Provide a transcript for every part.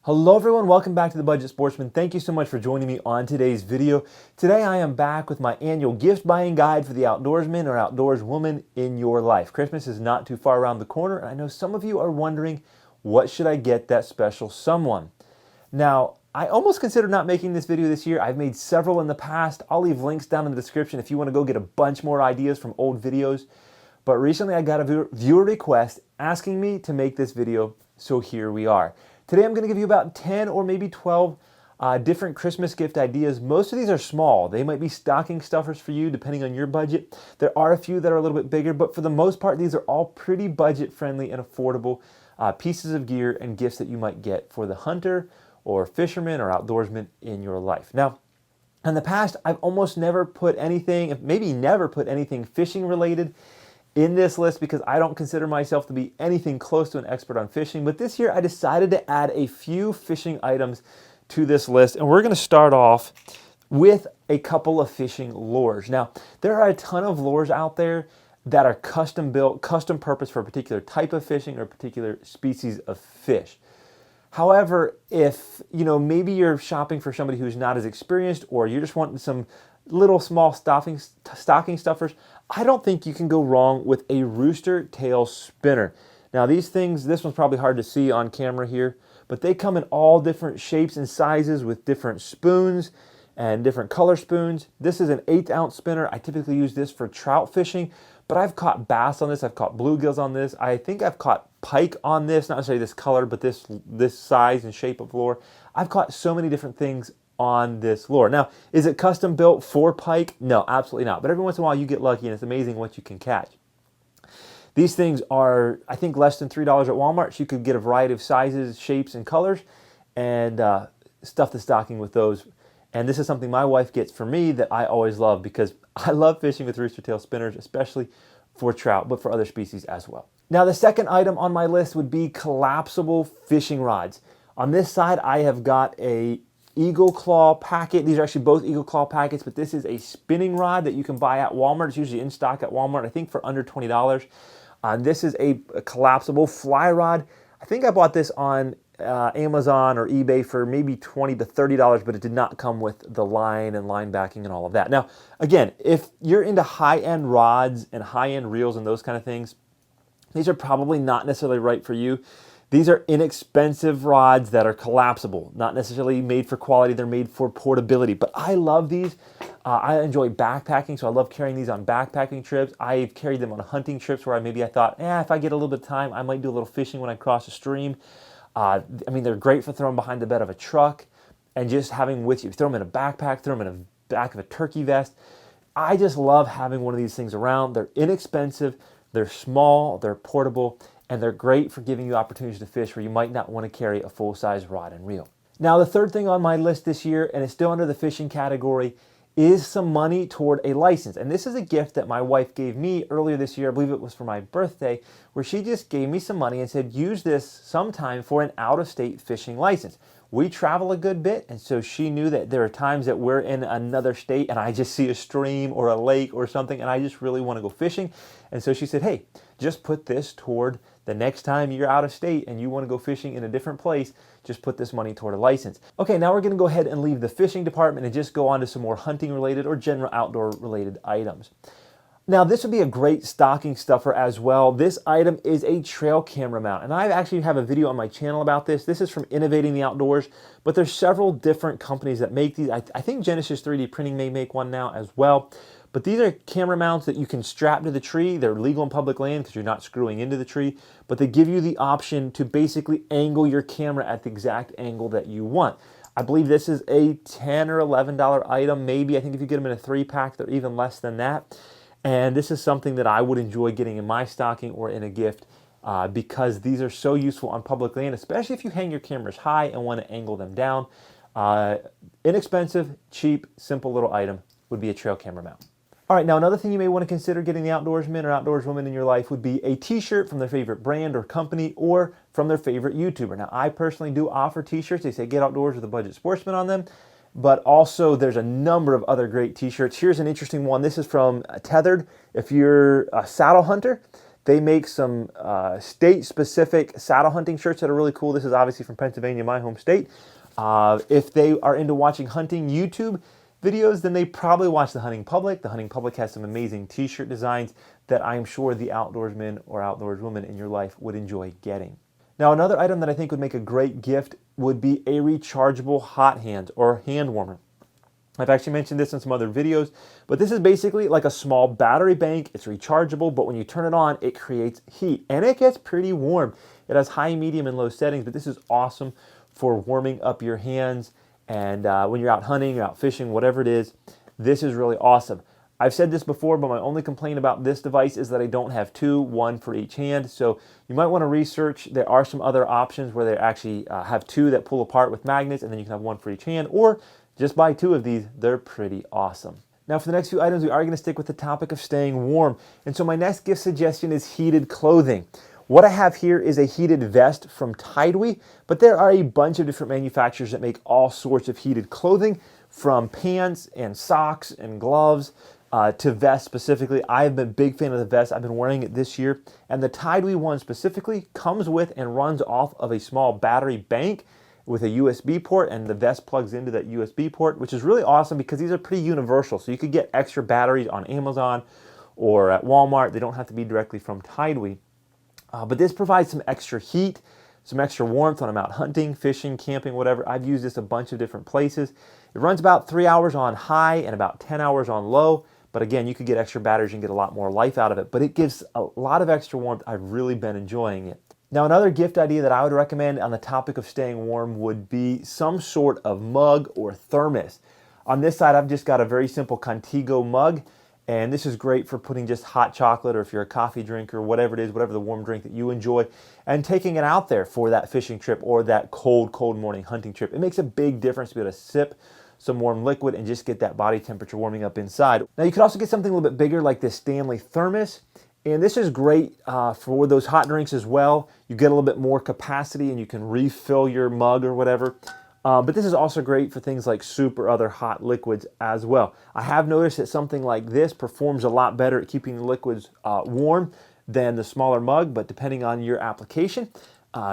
Hello everyone, welcome back to The Budget Sportsman. Thank you so much for joining me on today's video. Today I am back with my annual gift buying guide for the outdoorsman or outdoors woman in your life. Christmas is not too far around the corner, and I know some of you are wondering, what should I get that special someone? Now, I almost considered not making this video this year. I've made several in the past. I'll leave links down in the description if you want to go get a bunch more ideas from old videos. But recently I got a viewer request asking me to make this video, so here we are. Today I'm going to give you about 10 or maybe 12 different Christmas gift ideas. Most of these are small. They might be stocking stuffers for you depending on your budget. There are a few that are a little bit bigger, but for the most part these are all pretty budget friendly and affordable pieces of gear and gifts that you might get for the hunter or fisherman or outdoorsman in your life. Now, in the past I've almost never put anything, maybe never put anything fishing related in this list because I don't consider myself to be anything close to an expert on fishing. But this year I decided to add a few fishing items to this list, and we're going to start off with a couple of fishing lures. Now, there are a ton of lures out there that are custom built, custom purpose for a particular type of fishing or a particular species of fish. However, if maybe you're shopping for somebody who's not as experienced, or you're just wanting some little small stocking stuffers, I don't think you can go wrong with a rooster tail spinner. Now these things, this one's probably hard to see on camera here, but they come in all different shapes and sizes with different spoons and different color spoons. This is an 1/8 ounce spinner. I typically use this for trout fishing, but I've caught bass on this, I've caught bluegills on this, I think I've caught pike on this, not necessarily this color, but this size and shape of lure. I've caught so many different things on this lure. Now, is it custom built for pike? No, absolutely not. But every once in a while you get lucky and it's amazing what you can catch. These things are, I think, less than $3 at Walmart. So you could get a variety of sizes, shapes, and colors and stuff the stocking with those. And this is something my wife gets for me that I always love because I love fishing with rooster tail spinners, especially for trout, but for other species as well. Now, the second item on my list would be collapsible fishing rods. On this side, I have got a Eagle Claw packet. These are actually both Eagle Claw packets, but this is a spinning rod that you can buy at Walmart. It's usually in stock at Walmart, I think for under $20. This is a collapsible fly rod. I think I bought this on Amazon or eBay for maybe $20 to $30, but it did not come with the line and line backing and all of that. Now, again, if you're into high-end rods and high-end reels and those kind of things, these are probably not necessarily right for you. These are inexpensive rods that are collapsible, not necessarily made for quality, they're made for portability. But I love these. I enjoy backpacking, so I love carrying these on backpacking trips. I've carried them on hunting trips where I thought, if I get a little bit of time, I might do a little fishing when I cross a stream. I mean, they're great for throwing behind the bed of a truck and just having with you. Throw them in a backpack, throw them in the back of a turkey vest. I just love having one of these things around. They're inexpensive, they're small, they're portable, and they're great for giving you opportunities to fish where you might not want to carry a full-size rod and reel. Now, the third thing on my list this year, and it's still under the fishing category, is some money toward a license. And this is a gift that my wife gave me earlier this year. I believe it was for my birthday, where she just gave me some money and said, use this sometime for an out-of-state fishing license. We travel a good bit, and so she knew that there are times that we're in another state and I just see a stream or a lake or something and I just really want to go fishing. And so she said, hey, just put this toward the next time you're out of state and you want to go fishing in a different place, just put this money toward a license. Okay, now we're going to go ahead and leave the fishing department and just go on to some more hunting related or general outdoor related items. Now, this would be a great stocking stuffer as well. This item is a trail camera mount, and I actually have a video on my channel about this. This is from Innovating the Outdoors, but there's several different companies that make these. I think Genesis 3D Printing may make one now as well. But these are camera mounts that you can strap to the tree. They're legal in public land because you're not screwing into the tree, but they give you the option to basically angle your camera at the exact angle that you want. I believe this is a $10 or $11 item, maybe. I think if you get them in a 3-pack, they're even less than that. And this is something that I would enjoy getting in my stocking or in a gift because these are so useful on public land, especially if you hang your cameras high and want to angle them down. Inexpensive, cheap, simple little item would be a trail camera mount. All right, now another thing you may want to consider getting the outdoorsman or outdoorswoman in your life would be a t-shirt from their favorite brand or company or from their favorite YouTuber. Now, I personally do offer t-shirts. They say get outdoors with a budget sportsman on them. But also there's a number of other great t-shirts. Here's an interesting one. This is from Tethered. If you're a saddle hunter, They make some state-specific saddle hunting shirts that are really cool. This is obviously from Pennsylvania, my home state. If they are into watching hunting YouTube videos, then they probably watch The Hunting Public. The Hunting Public has some amazing t-shirt designs that I'm sure the outdoorsman or outdoorswoman in your life would enjoy getting. Now, another item that I think would make a great gift would be a rechargeable hot hand or hand warmer. I've actually mentioned this in some other videos, but this is basically like a small battery bank. It's rechargeable, but when you turn it on, it creates heat, and it gets pretty warm. It has high, medium, and low settings, but this is awesome for warming up your hands, and when you're out hunting, you're out fishing, whatever it is, this is really awesome. I've said this before, but my only complaint about this device is that I don't have two, one for each hand. So you might want to research. There are some other options where they actually have two that pull apart with magnets, and then you can have one for each hand, or just buy two of these. They're pretty awesome. Now for the next few items, we are going to stick with the topic of staying warm. And so my next gift suggestion is heated clothing. What I have here is a heated vest from TIDEWE, but there are a bunch of different manufacturers that make all sorts of heated clothing, from pants and socks and gloves to vests specifically. I've been a big fan of the vest. I've been wearing it this year. And the TIDEWE one specifically comes with and runs off of a small battery bank with a USB port, and the vest plugs into that USB port, which is really awesome because these are pretty universal. So you could get extra batteries on Amazon or at Walmart. They don't have to be directly from TIDEWE. But this provides some extra heat, some extra warmth when I'm out hunting, fishing, camping, whatever. I've used this a bunch of different places. It runs about 3 hours on high and about 10 hours on low. But again, you could get extra batteries and get a lot more life out of it. But it gives a lot of extra warmth. I've really been enjoying it. Now, another gift idea that I would recommend on the topic of staying warm would be some sort of mug or thermos. On this side, I've just got a very simple Contigo mug, and this is great for putting just hot chocolate, or if you're a coffee drinker, whatever it is, whatever the warm drink that you enjoy, and taking it out there for that fishing trip or that cold morning hunting trip. It makes a big difference to be able to sip some warm liquid and just get that body temperature warming up inside. Now, you could also get something a little bit bigger like this Stanley thermos. And this is great for those hot drinks as well. You get a little bit more capacity and you can refill your mug or whatever. But this is also great for things like soup or other hot liquids as well. I have noticed that something like this performs a lot better at keeping the liquids warm than the smaller mug, but depending on your application,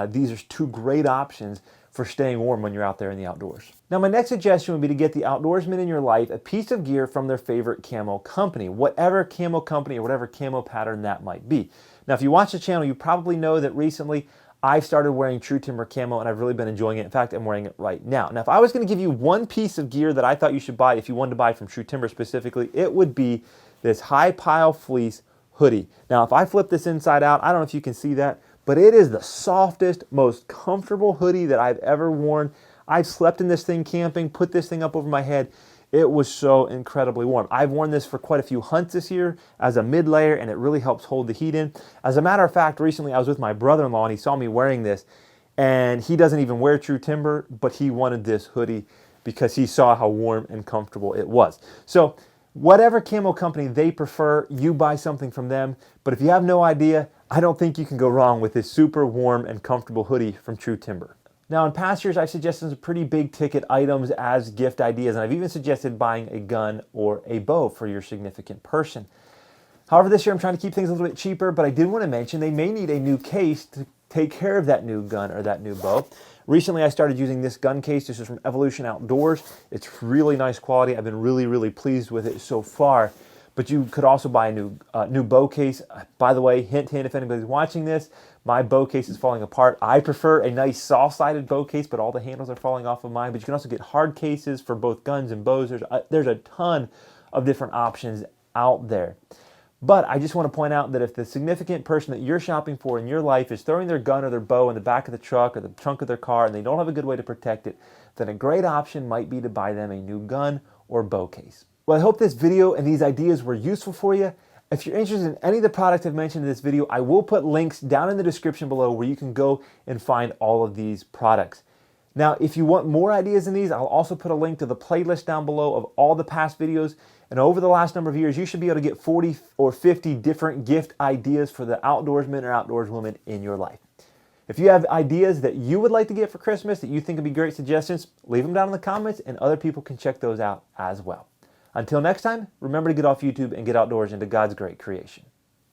these are two great options for staying warm when you're out there in the outdoors. Now, my next suggestion would be to get the outdoorsman in your life a piece of gear from their favorite camo company, whatever camo company or whatever camo pattern that might be. Now, if you watch the channel, you probably know that recently I've started wearing True Timber camo, and I've really been enjoying it. In fact, I'm wearing it right now. Now, if I was going to give you one piece of gear that I thought you should buy, if you wanted to buy from True Timber specifically, it would be this high pile fleece hoodie. Now, if I flip this inside out, I don't know if you can see that, but it is the softest, most comfortable hoodie that I've ever worn. I've slept in this thing camping, put this thing up over my head. It was so incredibly warm. I've worn this for quite a few hunts this year as a mid layer, and it really helps hold the heat in. As a matter of fact, recently I was with my brother-in-law and he saw me wearing this, and he doesn't even wear True Timber, but he wanted this hoodie because he saw how warm and comfortable it was. So whatever camo company they prefer, you buy something from them. But if you have no idea, I don't think you can go wrong with this super warm and comfortable hoodie from True Timber. Now, in past years, I've suggested some pretty big ticket items as gift ideas, and I've even suggested buying a gun or a bow for your significant person. However, this year I'm trying to keep things a little bit cheaper, but I did want to mention they may need a new case to take care of that new gun or that new bow. Recently, I started using this gun case. This is from Evolution Outdoors. It's really nice quality. I've been really pleased with it so far. But you could also buy a new bow case. By the way, hint, if anybody's watching this, my bow case is falling apart. I prefer a nice soft-sided bow case, but all the handles are falling off of mine. But you can also get hard cases for both guns and bows. There's a ton of different options out there. But I just want to point out that if the significant person that you're shopping for in your life is throwing their gun or their bow in the back of the truck or the trunk of their car and they don't have a good way to protect it, then a great option might be to buy them a new gun or bow case. Well, I hope this video and these ideas were useful for you. If you're interested in any of the products I've mentioned in this video, I will put links down in the description below where you can go and find all of these products. Now, if you want more ideas in these, I'll also put a link to the playlist down below of all the past videos. And over the last number of years, you should be able to get 40 or 50 different gift ideas for the outdoorsman or outdoorswoman in your life. If you have ideas that you would like to get for Christmas that you think would be great suggestions, leave them down in the comments and other people can check those out as well. Until next time, remember to get off YouTube and get outdoors into God's great creation.